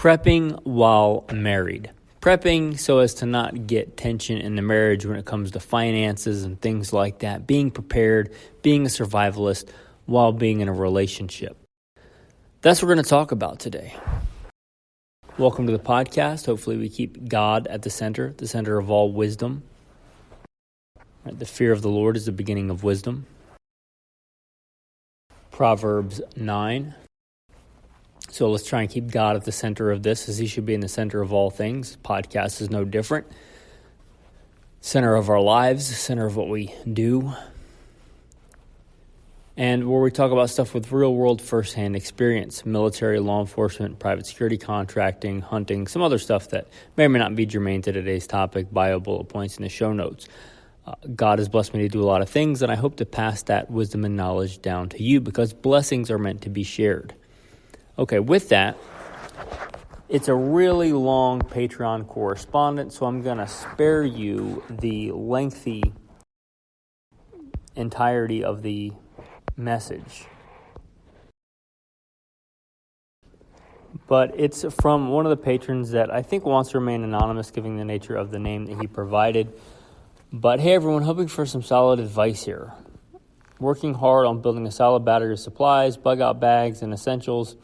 Prepping while married. Prepping so as to not get tension in the marriage when it comes to finances and things like that. Being prepared, being a survivalist while being in a relationship. That's what we're going to talk about today. Welcome to the podcast. Hopefully we keep God at the center of all wisdom. Right, the fear of the Lord is the beginning of wisdom. Proverbs 9. So let's try and keep God at the center of this, as he should be in the center of all things. Podcast is no different. Center of our lives, center of what we do. And where we talk about stuff with real-world first-hand experience, military, law enforcement, private security, contracting, hunting, some other stuff that may or may not be germane to today's topic, bio bullet points in the show notes. God has blessed me to do a lot of things, and I hope to pass that wisdom and knowledge down to you because blessings are meant to be shared. Okay, with that, it's a really long Patreon correspondence, so I'm going to spare you the lengthy entirety of the message. But it's from one of the patrons that I think wants to remain anonymous, given the nature of the name that he provided. But hey, everyone, hoping for some solid advice here. Working hard on building a solid battery of supplies, bug-out bags, and essentials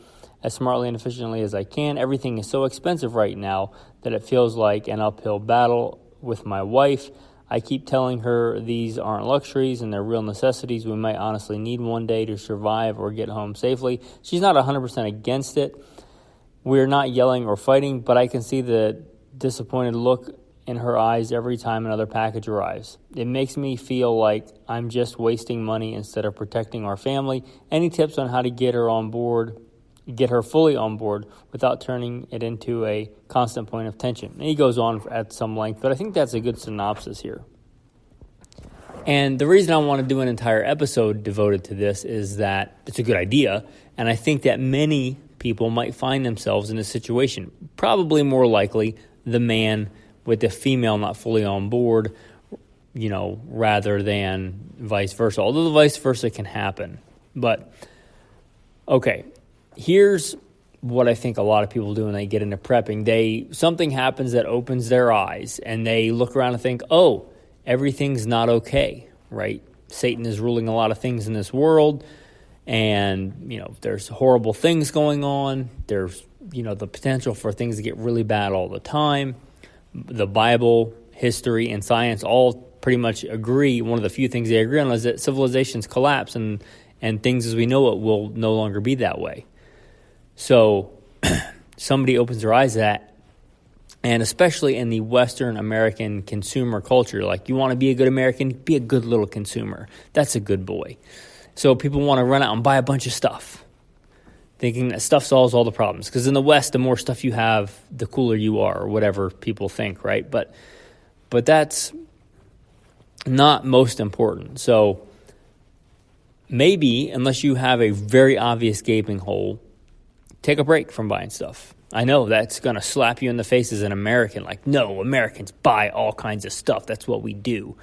as smartly and efficiently as I can. Everything is so expensive right now that it feels like an uphill battle with my wife. I keep telling her these aren't luxuries and they're real necessities we might honestly need one day to survive or get home safely. She's not 100% against it. We're not yelling or fighting, but I can see the disappointed look in her eyes every time another package arrives. It makes me feel like I'm just wasting money instead of protecting our family. Any tips on how to get her fully on board without turning it into a constant point of tension? And he goes on at some length, but I think that's a good synopsis here. And the reason I want to do an entire episode devoted to this is that it's a good idea, and I think that many people might find themselves in this situation. Probably more likely the man with the female not fully on board, rather than vice versa. Although the vice versa can happen. But, okay. Here's what I think a lot of people do when they get into prepping. Something happens that opens their eyes, and they look around and think, oh, everything's not okay, right? Satan is ruling a lot of things in this world, and, there's horrible things going on. There's, the potential for things to get really bad all the time. The Bible, history, and science all pretty much agree. One of the few things they agree on is that civilizations collapse, and things as we know it will no longer be that way. So somebody opens their eyes to that, and especially in the Western American consumer culture, like you want to be a good American, be a good little consumer. That's a good boy. So people want to run out and buy a bunch of stuff, thinking that stuff solves all the problems. Because in the West, the more stuff you have, the cooler you are, or whatever people think, right? But that's not most important. So maybe, unless you have a very obvious gaping hole, take a break from buying stuff. I know that's going to slap you in the face as an American. Like, no, Americans buy all kinds of stuff. That's what we do.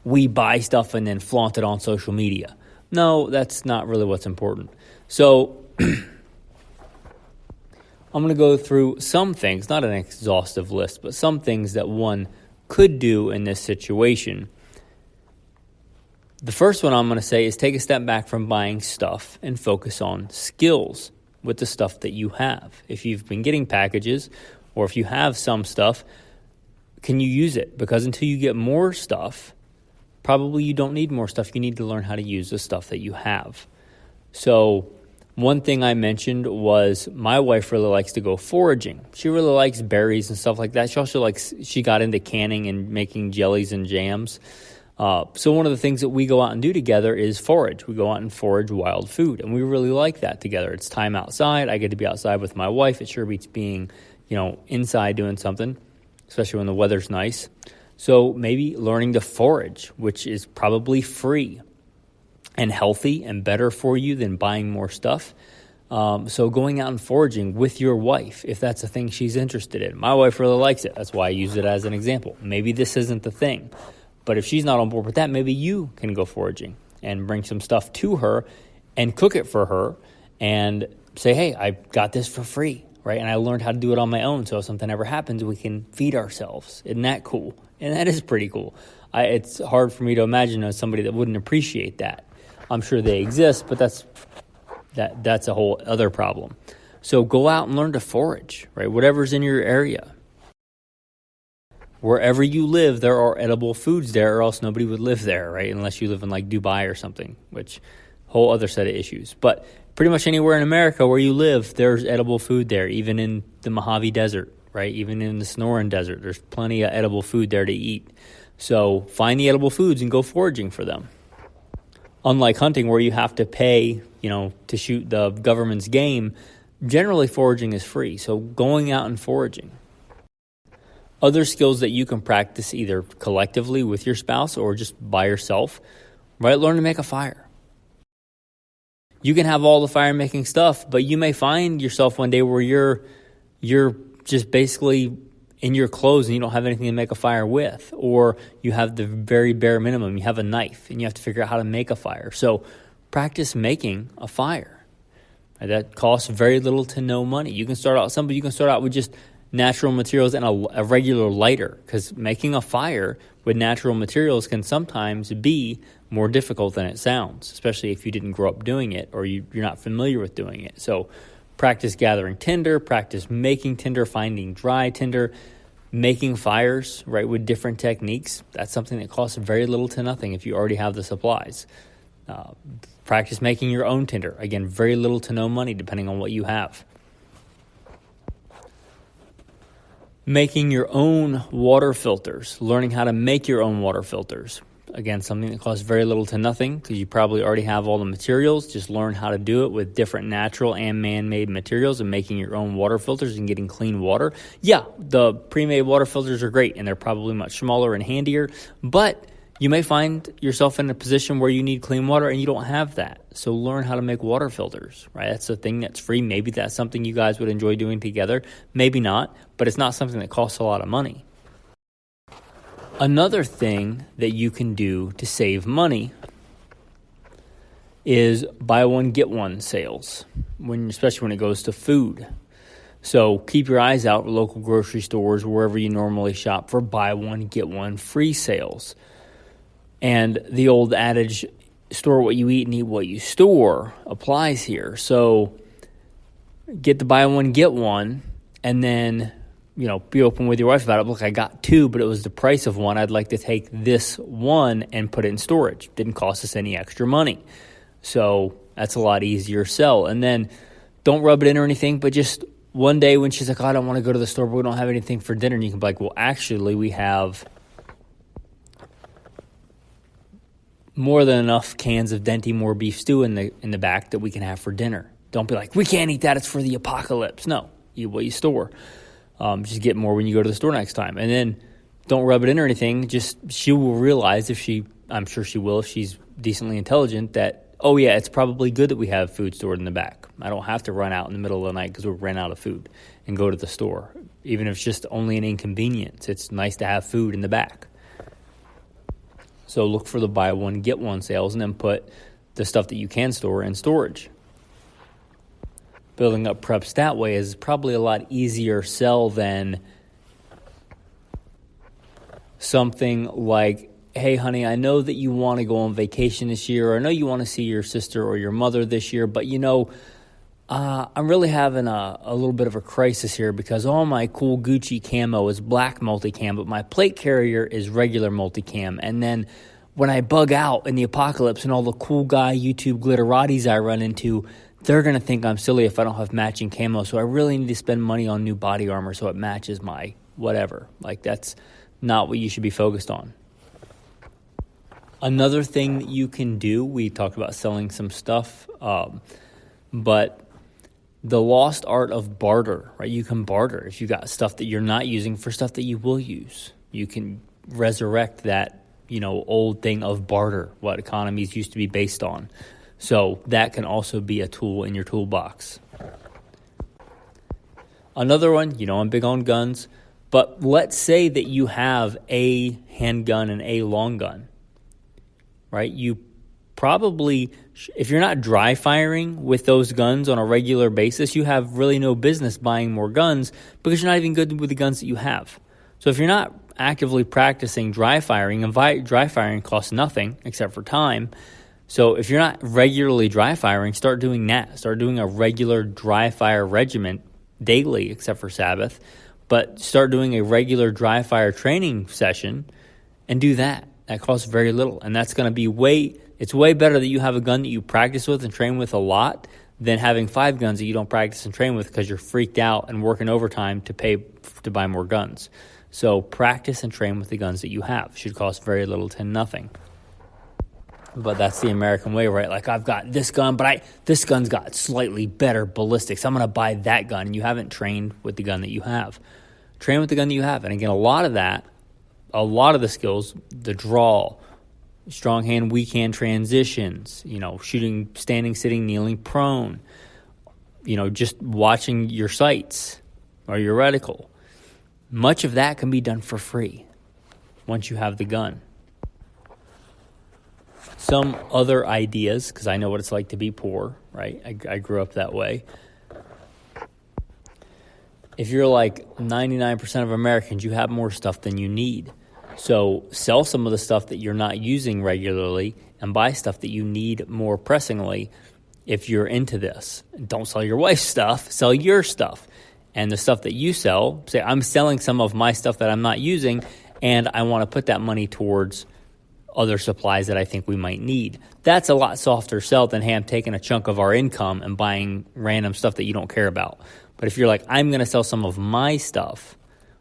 We buy stuff and then flaunt it on social media. No, that's not really what's important. So I'm going to go through some things, not an exhaustive list, but some things that one could do in this situation. The first one I'm going to say is take a step back from buying stuff and focus on skills with the stuff that you have. If you've been getting packages or if you have some stuff, can you use it? Because until you get more stuff, probably you don't need more stuff. You need to learn how to use the stuff that you have. So one thing I mentioned was my wife really likes to go foraging. She really likes berries and stuff like that. She got into canning and making jellies and jams. So one of the things that we go out and do together is forage. We go out and forage wild food, and we really like that together. It's time outside. I get to be outside with my wife. It sure beats being, inside doing something, especially when the weather's nice. So maybe learning to forage, which is probably free and healthy and better for you than buying more stuff. So going out and foraging with your wife, if that's a thing she's interested in. My wife really likes it. That's why I use it as an example. Maybe this isn't the thing. But if she's not on board with that, maybe you can go foraging and bring some stuff to her and cook it for her and say, hey, I got this for free, right? And I learned how to do it on my own. So if something ever happens, we can feed ourselves. Isn't that cool? And that is pretty cool. It's hard for me to imagine somebody that wouldn't appreciate that. I'm sure they exist, but that's a whole other problem. So go out and learn to forage, right? Whatever's in your area. Wherever you live, there are edible foods there, or else nobody would live there, right? Unless you live in like Dubai or something, which whole other set of issues. But pretty much anywhere in America where you live, there's edible food there, even in the Mojave Desert, right? Even in the Sonoran Desert, there's plenty of edible food there to eat. So find the edible foods and go foraging for them. Unlike hunting where you have to pay, to shoot the government's game, generally foraging is free. So going out and foraging. Other skills that you can practice either collectively with your spouse or just by yourself, right? Learn to make a fire. You can have all the fire making stuff, but you may find yourself one day where you're just basically in your clothes and you don't have anything to make a fire with, or you have the very bare minimum. You have a knife and you have to figure out how to make a fire. So practice making a fire. That costs very little to no money. You can start out with just natural materials and a regular lighter, because making a fire with natural materials can sometimes be more difficult than it sounds, especially if you didn't grow up doing it or you're not familiar with doing it. So practice gathering tinder, practice making tinder, finding dry tinder, making fires, right, with different techniques. That's something that costs very little to nothing if you already have the supplies. Practice making your own tinder. Again, very little to no money depending on what you have. Making your own water filters, learning how to make your own water filters. Again, something that costs very little to nothing because you probably already have all the materials. Just learn how to do it with different natural and man-made materials and making your own water filters and getting clean water. Yeah, the pre-made water filters are great and they're probably much smaller and handier, but you may find yourself in a position where you need clean water and you don't have that. So learn how to make water filters, right? That's a thing that's free. Maybe that's something you guys would enjoy doing together. Maybe not, but it's not something that costs a lot of money. Another thing that you can do to save money is buy one, get one sales, especially when it goes to food. So keep your eyes out for local grocery stores, wherever you normally shop, for buy one, get one free sales. And the old adage, store what you eat and eat what you store, applies here. So get the buy one, get one, and then, be open with your wife about it. Look, I got two, but it was the price of one. I'd like to take this one and put it in storage. Didn't cost us any extra money. So that's a lot easier sell. And then don't rub it in or anything, but just one day when she's like, I don't want to go to the store, but we don't have anything for dinner. And you can be like, well, actually, we have more than enough cans of Denti Moore beef stew in the back that we can have for dinner. Don't be like, we can't eat that, it's for the apocalypse. No, eat what you store. Just get more when you go to the store next time. And then don't rub it in or anything. Just she will realize I'm sure she will if she's decently intelligent, that, oh yeah, it's probably good that we have food stored in the back. I don't have to run out in the middle of the night because we ran out of food and go to the store. Even if it's just only an inconvenience, it's nice to have food in the back. So look for the buy one, get one sales, and then put the stuff that you can store in storage. Building up preps that way is probably a lot easier sell than something like, hey, honey, I know that you want to go on vacation this year, or I know you want to see your sister or your mother this year, but I'm really having a little bit of a crisis here because all my cool Gucci camo is black multicam, but my plate carrier is regular multicam. And then when I bug out in the apocalypse and all the cool guy YouTube glitterati's I run into, they're going to think I'm silly if I don't have matching camo. So I really need to spend money on new body armor so it matches my whatever. Like, that's not what you should be focused on. Another thing that you can do, we talked about selling some stuff, but the lost art of barter, right? You can barter if you got stuff that you're not using for stuff that you will use. You can resurrect that, old thing of barter, what economies used to be based on. So that can also be a tool in your toolbox. Another one, I'm big on guns, but let's say that you have a handgun and a long gun, right? You probably, if you're not dry firing with those guns on a regular basis, you have really no business buying more guns because you're not even good with the guns that you have. So if you're not actively practicing dry firing, and dry firing costs nothing except for time. So if you're not regularly dry firing, start doing that. Start doing a regular dry fire regimen daily, except for Sabbath. But start doing a regular dry fire training session and do that. That costs very little. And that's going to be it's way better that you have a gun that you practice with and train with a lot than having 5 guns that you don't practice and train with because you're freaked out and working overtime to buy more guns. So practice and train with the guns that you have. Should cost very little to nothing. But that's the American way, right? Like, I've got this gun, but this gun's got slightly better ballistics. I'm going to buy that gun. And you haven't trained with the gun that you have. Train with the gun that you have. And again, a lot of the skills, the draw, strong hand, weak hand transitions, shooting, standing, sitting, kneeling, prone, just watching your sights or your reticle. Much of that can be done for free once you have the gun. Some other ideas, because I know what it's like to be poor, right? I grew up that way. If you're like 99% of Americans, you have more stuff than you need. So sell some of the stuff that you're not using regularly and buy stuff that you need more pressingly if you're into this. Don't sell your wife's stuff, sell your stuff. And the stuff that you sell, say, I'm selling some of my stuff that I'm not using, and I want to put that money towards other supplies that I think we might need. That's a lot softer sell than, hey, I'm taking a chunk of our income and buying random stuff that you don't care about. But if you're like, I'm going to sell some of my stuff,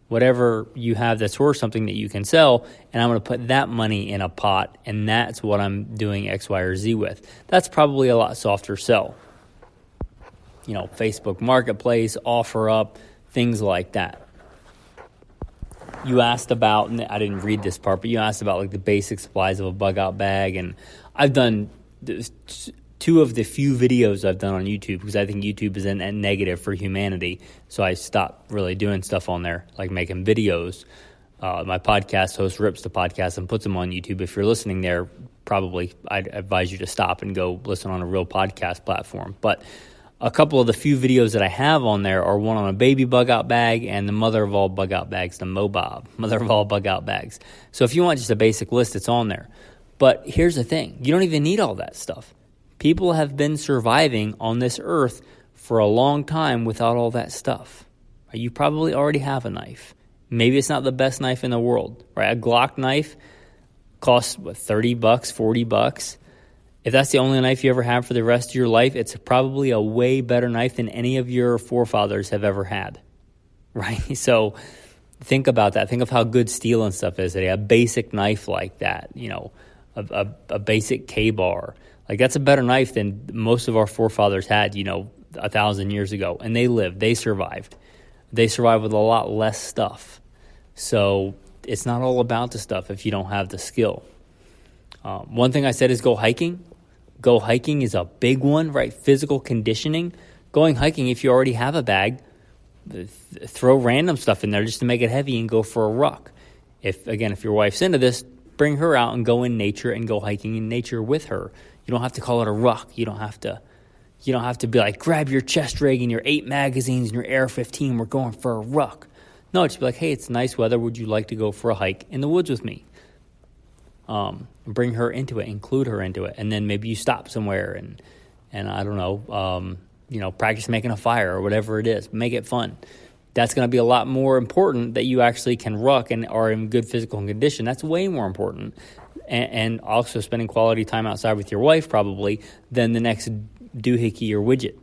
whatever you have that's worth something that you can sell, and I'm going to put that money in a pot, and that's what I'm doing X, Y, or Z with. That's probably a lot softer sell. Facebook Marketplace, OfferUp, things like that. You asked about, and I didn't read this part, but you asked about like the basic supplies of a bug out bag, and I've done 2 of the few videos I've done on YouTube because I think YouTube is a negative for humanity, so I stopped really doing stuff on there, like making videos. My podcast host rips the podcast and puts them on YouTube. If you're listening there, probably I'd advise you to stop and go listen on a real podcast platform. But a couple of the few videos that I have on there are one on a baby bug out bag and the mother of all bug out bags, the MOBOB, mother of all bug out bags. So if you want just a basic list, it's on there. But here's the thing. You don't even need all that stuff. People have been surviving on this earth for a long time without all that stuff. You probably already have a knife. Maybe it's not the best knife in the world, right? A Glock knife costs, $30, $40? If that's the only knife you ever have for the rest of your life, it's probably a way better knife than any of your forefathers have ever had, right? So think about that. Think of how good steel and stuff is today. A basic knife like that, a basic K-bar. Like, that's a better knife than most of our forefathers had, 1,000 years ago. And they lived. They survived. They survived with a lot less stuff. So it's not all about the stuff if you don't have the skill. One thing I said is go hiking. Go hiking is a big one, right? Physical conditioning. Going hiking, if you already have a bag, throw random stuff in there just to make it heavy and go for a ruck. If your wife's into this, bring her out and go in nature and go hiking in nature with her. You don't have to call it a ruck. You don't have to be like, grab your chest rig and your 8 magazines and your AR-15. We're going for a ruck. No, just be like, hey, it's nice weather. Would you like to go for a hike in the woods with me? Bring her into it, include her into it, and then maybe you stop somewhere and I don't know, practice making a fire or whatever it is. Make it fun. That's going to be a lot more important that you actually can ruck and are in good physical condition. That's way more important, and also spending quality time outside with your wife probably than the next doohickey or widget.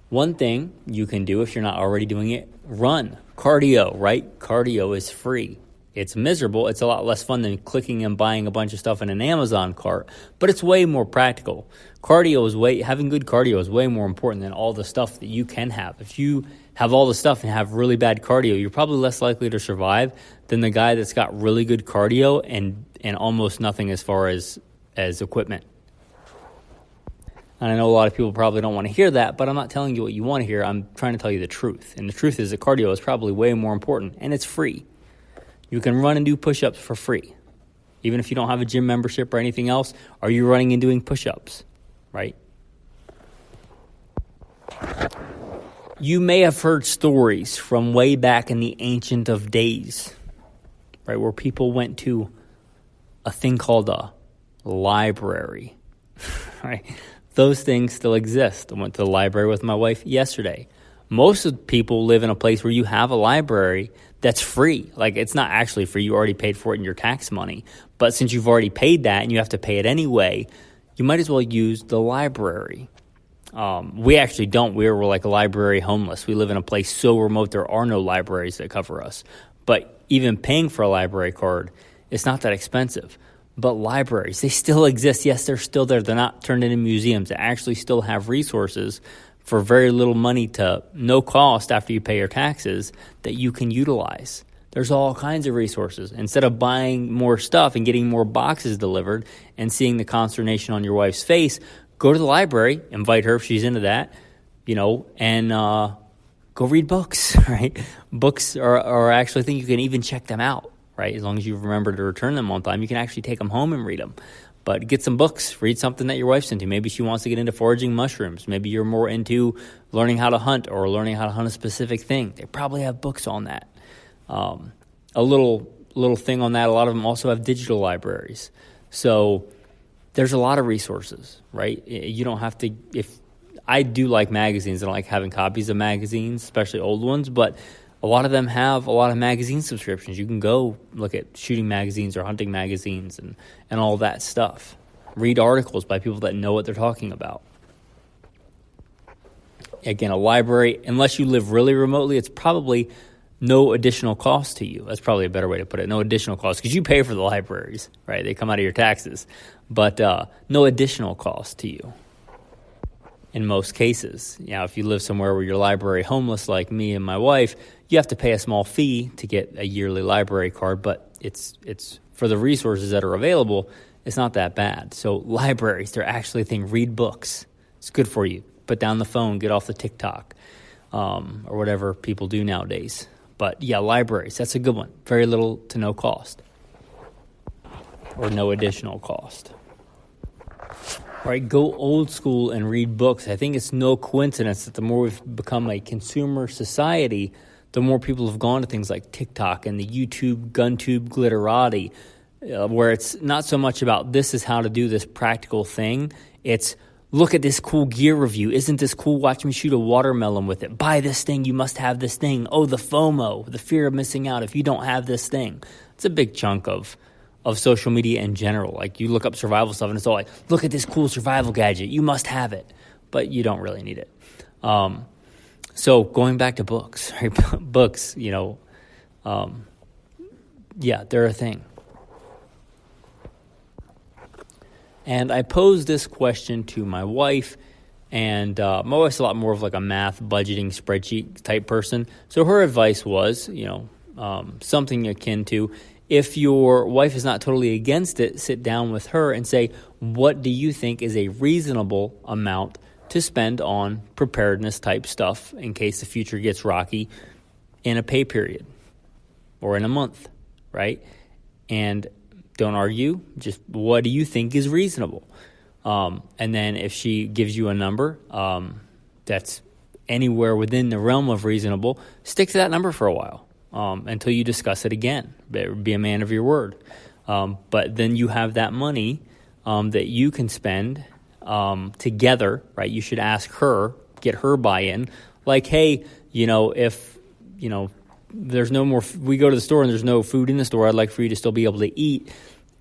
One thing you can do if you're not already doing it, run. Cardio, right? Cardio is free. It's miserable. It's a lot less fun than clicking and buying a bunch of stuff in an Amazon cart, but it's way more practical. Having good cardio is way more important than all the stuff that you can have. If you have all the stuff and have really bad cardio, you're probably less likely to survive than the guy that's got really good cardio and almost nothing as far as equipment. And I know a lot of people probably don't want to hear that, but I'm not telling you what you want to hear. I'm trying to tell you the truth. And the truth is that cardio is probably way more important, and it's free. You can run and do push-ups for free. Even if you don't have a gym membership or anything else, are you running and doing push-ups, right? You may have heard stories from way back in the ancient of days, right, where people went to a thing called a library, right? Those things still exist. I went to the library with my wife yesterday. Most of the people live in a place where you have a library that's free. Like, it's not actually free. You already paid for it in your tax money. But since you've already paid that and you have to pay it anyway, you might as well use the library. We actually don't. We're like library homeless. We live in a place so remote there are no libraries that cover us. But even paying for a library card, it's not that expensive. But libraries, they still exist. Yes, they're still there. They're not turned into museums. They actually still have resources for very little money to no cost after you pay your taxes that you can utilize. There's all kinds of resources. Instead of buying more stuff and getting more boxes delivered and seeing the consternation on your wife's face, go to the library, invite her if she's into that, and go read books, right? Books are actually, I think you can even check them out, right? As long as you remember to return them on time, you can actually take them home and read them. But get some books, read something that your wife's into. Maybe she wants to get into foraging mushrooms. Maybe you're more into learning how to hunt or learning how to hunt a specific thing. They probably have books on that. A little thing on that, a lot of them also have digital libraries. So there's a lot of resources, right? You don't have to, if I do like magazines, I don't like having copies of magazines, especially old ones, but a lot of them have a lot of magazine subscriptions. You can go look at shooting magazines or hunting magazines and all that stuff. Read articles by people that know what they're talking about. Again, a library, unless you live really remotely, it's probably no additional cost to you. That's probably a better way to put it. No additional cost, because you pay for the libraries, right? They come out of your taxes. But no additional cost to you in most cases. If you live somewhere where you're library homeless like me and my wife, you have to pay a small fee to get a yearly library card, but it's for the resources that are available, it's not that bad. So libraries, they're actually a thing. Read books. It's good for you. Put down the phone, get off the TikTok, or whatever people do nowadays. But yeah, libraries, that's a good one. Very little to no cost, or no additional cost. Right, go old school and read books. I think it's no coincidence that the more we've become a consumer society, the more people have gone to things like TikTok and the YouTube GunTube glitterati, where it's not so much about this is how to do this practical thing. It's look at this cool gear review. Isn't this cool? Watch me shoot a watermelon with it. Buy this thing. You must have this thing. Oh, the FOMO, the fear of missing out if you don't have this thing. It's a big chunk of social media in general. Like, you look up survival stuff and it's all like, look at this cool survival gadget. You must have it. But you don't really need it. So going back to books, right? Books, they're a thing. And I posed this question to my wife, and my wife's a lot more of like a math budgeting spreadsheet type person. So her advice was, something akin to, if your wife is not totally against it, sit down with her and say, what do you think is a reasonable amount to spend on preparedness type stuff in case the future gets rocky in a pay period or in a month, right? And don't argue, just what do you think is reasonable? And then if she gives you a number that's anywhere within the realm of reasonable, stick to that number for a while. Until you discuss it again. Be a man of your word. But then you have that money that you can spend together, right? You should ask her, get her buy-in. Like, hey, if, there's no more, we go to the store and there's no food in the store, I'd like for you to still be able to eat.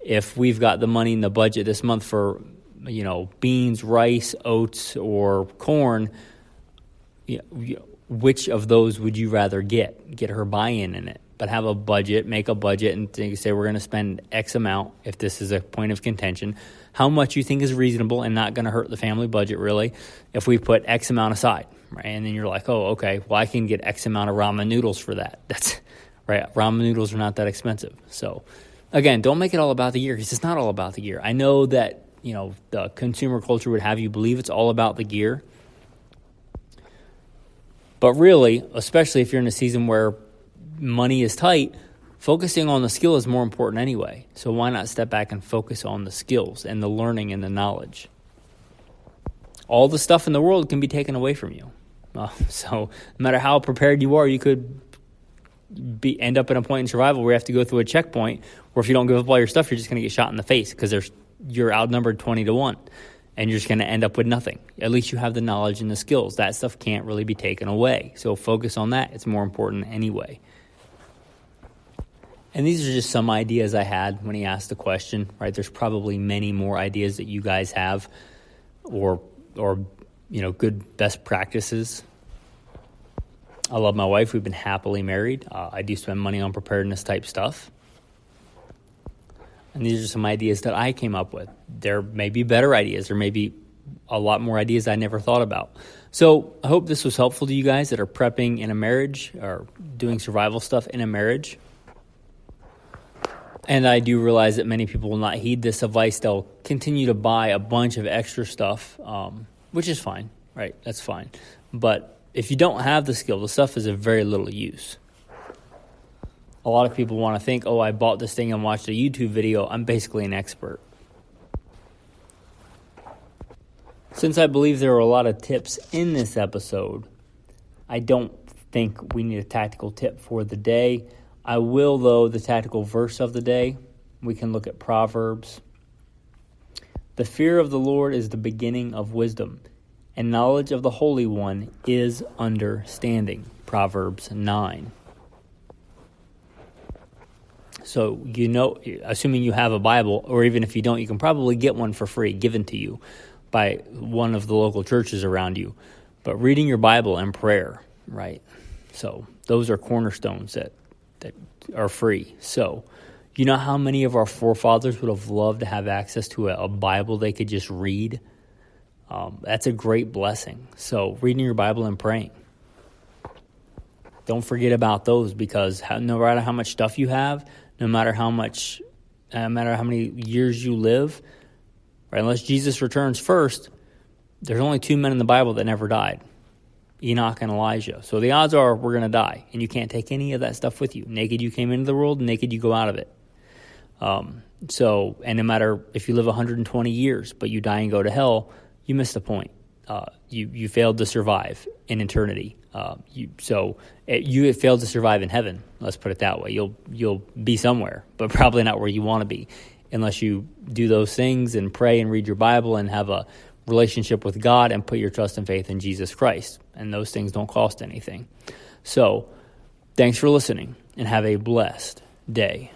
If we've got the money in the budget this month for, beans, rice, oats, or corn, which of those would you rather get? Get her buy-in in it. But have a budget, make a budget, and say we're going to spend X amount if this is a point of contention. How much you think is reasonable and not going to hurt the family budget, really, if we put X amount aside, right? And then you're like, oh, okay, well, I can get X amount of ramen noodles for that. That's right. Ramen noodles are not that expensive. So, again, don't make it all about the gear, because it's not all about the gear. I know that, the consumer culture would have you believe it's all about the gear. But really, especially if you're in a season where money is tight, focusing on the skill is more important anyway. So why not step back and focus on the skills and the learning and the knowledge? All the stuff in the world can be taken away from you. So no matter how prepared you are, you could end up at a point in survival where you have to go through a checkpoint, or if you don't give up all your stuff, you're just going to get shot in the face because you're outnumbered 20-1, and you're just going to end up with nothing. At least you have the knowledge and the skills. That stuff can't really be taken away. So focus on that. It's more important anyway. And these are just some ideas I had when he asked the question, right? There's probably many more ideas that you guys have, or good best practices. I love my wife. We've been happily married. I do spend money on preparedness type stuff. And these are some ideas that I came up with. There may be better ideas. There may be a lot more ideas I never thought about. So I hope this was helpful to you guys that are prepping in a marriage or doing survival stuff in a marriage. And I do realize that many people will not heed this advice. They'll continue to buy a bunch of extra stuff, which is fine, right? That's fine. But if you don't have the skill, the stuff is of very little use. A lot of people want to think, I bought this thing and watched a YouTube video. I'm basically an expert. Since I believe there are a lot of tips in this episode, I don't think we need a tactical tip for the day. I will, though, the tactical verse of the day. We can look at Proverbs. The fear of the Lord is the beginning of wisdom, and knowledge of the Holy One is understanding. Proverbs 9. So, assuming you have a Bible, or even if you don't, you can probably get one for free, given to you by one of the local churches around you. But reading your Bible and prayer, right? So, those are cornerstones that are free. So, you know how many of our forefathers would have loved to have access to a Bible they could just read? That's a great blessing. So reading your Bible and praying. Don't forget about those, because no matter how much stuff you have, no matter how many years you live, right, unless Jesus returns first, there's only 2 men in the Bible that never died, Enoch and Elijah. So the odds are we're going to die, and you can't take any of that stuff with you. Naked you came into the world, naked you go out of it. And no matter if you live 120 years, but you die and go to hell, you missed the point. You failed to survive in eternity. You failed to survive in heaven. Let's put it that way. You'll be somewhere, but probably not where you want to be, unless you do those things and pray and read your Bible and have a relationship with God and put your trust and faith in Jesus Christ. And those things don't cost anything. So, thanks for listening, and have a blessed day.